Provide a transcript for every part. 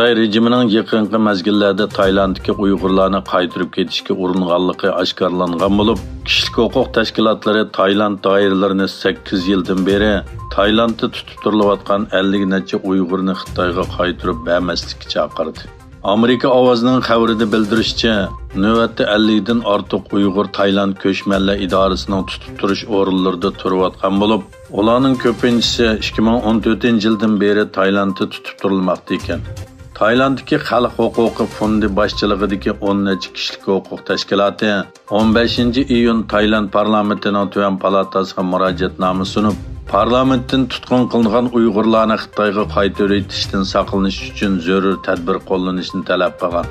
Xitoy rejimining yaqinqi mezgillarda Taylanddagi Uyg'urlarni qaytarib ketishga uringanligi oshkorlangan bo'lib, kishilik huquq tashkilotlari Tayland doiralarini 8 yildan beri Taylandda tutib turilayotgan 50 necha Uyg'urni Xitoyga qaytarib bermaslikka chaqirdi. Amerika ovozining xabarida bildirishicha, navbatda 50 dan ortiq Uyg'ur Tayland ko'chmanlar idorasining tutib turish o'rinlarida turayotgan bo'lib, ularning ko'pinchisi 2014-yildan beri Taylandda tutib turilmoqda ekan. Taylanddagi Xalq huquqi fondi boshchiligidagi 10 necha kishilik huquq tashkiloti 15-iyun Tayland parlamentining Tuvan palatasiga murojaatnoma sunib, parlamentdan tutqun qilingan Uyg'urlarni Xitoyga qaytarib etishdan saqlanish uchun zarur tadbir qo'llanishni talab qilgan.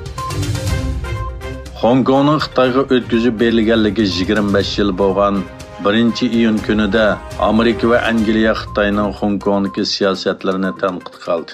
Hong Kongning Xitoyga o'tkazib berilganligi 25 yil bo'lgan 1-iyun kunida Amerika va Angliya Xitoyning Hong Kongdagi siyosatlarini tanqid qildi.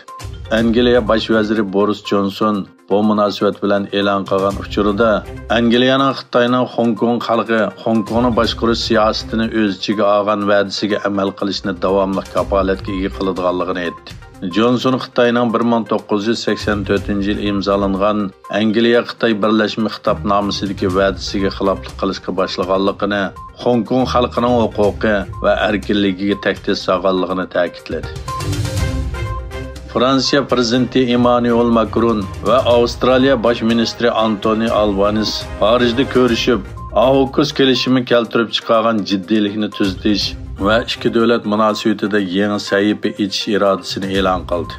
Angliya bosh vaziri Boris Johnson bu munosabat bilan e'lon qilgan uchurida Angliyaning Xitoyning Hong Kong xalqi Hong Kongni boshqarish siyosatini o'z ichiga olgan va'dasiga amal qilishni davomli kafolatga ega qiladiganligini aytdi. Johnson Xitoyning 1984-yil imzolangan Angliya-Xitoy birlashma xitobnomasidagi va'dasiga xiloflik qilishga boshlaganligini, Hong Kong xalqining huquqi va erkinligiga tahdid solganligini ta'kidladi. Fransiya prezidenti Emmanuel Macron va Avstraliya bosh ministri Anthony Albanese xorijda ko'rishib, AUKUS kelishimi keltirib chiqargan jiddiylikni tuzatish va ikki davlat munosabatida yangi sahifa ichish irodasini e'lon qildi.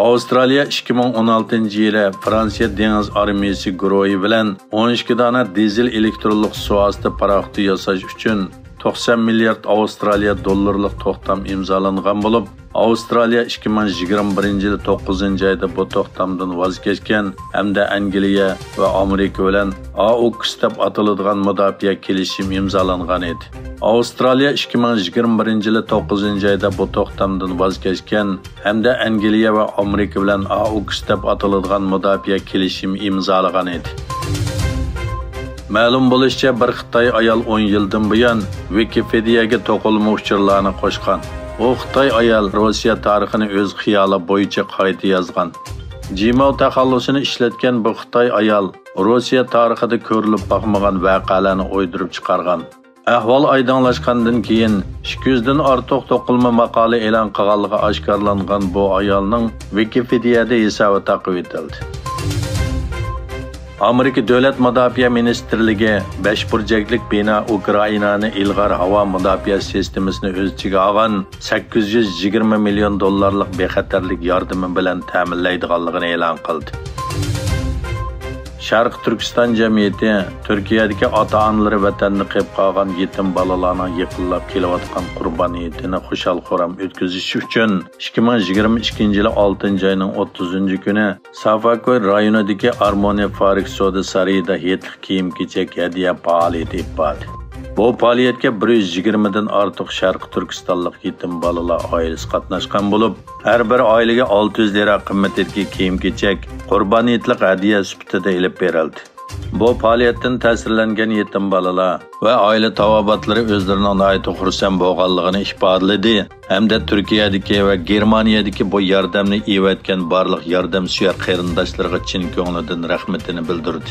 Avstraliya 2016-yili Fransiya dengiz armiyasi guruhi bilan 12 dona dizel elektrlik suvosti paraxodi yasash uchun 90 milliard Avstraliya dollarlik to'xtam imzolangan bo'lib, Avstraliya 2021-yil 9-oyda bu to'xtamdan voz kechgan hamda Angliya va Amerika bilan AUKUS deb ataladigan mudofaa kelishimi imzolangan edi. Avstraliya 2021-yil 9-oyda bu to'xtamdan voz kechgan hamda Angliya va Amerika bilan AUKUS deb ataladigan mudofaa kelishimi imzolagan edi. Ma'lum bo'lishicha, bir Xitoy ayol 10 yildan buyon Wikipedia'ga to'qilma uchurlarni qo'shgan. O Xitoy ayol Rossiya tarixini o'z xiyoli bo'yicha qayta yozgan. Gmail taxallusini ishlatgan bu Xitoy ayol Rossiya tarixida ko'rilib boqmagan voqealarni o'ydirib chiqargan. Ahvol aydınlaşgandan keyin 200 dan ortiq to'qilma maqola e'lon qilganligi oshkorlangan bu ayolning Wikipedia'da hisobi taqdim etildi. Amerika Davlat Mudofaa Ministrligi 5 burchaklik bino Ukrainani ilg'or havo mudofaa sistemasini o'z ichiga olgan 820 million dollarlik bexatarlik yordami bilan ta'minlaydiganligini e'lon qildi. Sharq Turkiston jamiyati Turkiyadagi ota-onalari vatanni qilib qolgan yetim bolalarning yiqilib kelayotgan qurboniyatini xushal-xuram o'tkazish uchun 2022-yil 6-oyning 30-kuni Safakoy rayonidagi Armoniya Farik Soda sarayida yetlik kiyim-kechak hadiya faoliyati bo'ldi. Bu faoliyatga 120 dan ortiq Sharq Turkistonlik yetim bolalar oilasi qatnashgan bo'lib, har bir oilaga 600 lira qimmatidagi kiyim-kechak qurboniyatlik hadiya sifatida elib berildi. Bu faoliyatdan ta'sirlangan yetim bolalar va oila tavobatlari o'zlarining nihoyatda xursand bo'lganligini ifodaladi hamda Turkiyadagi va Germaniyadagi bu yordamni evatgan barliq yordamsuyar qarindoshlarga chin ko'nglidan rahmatini bildirdi.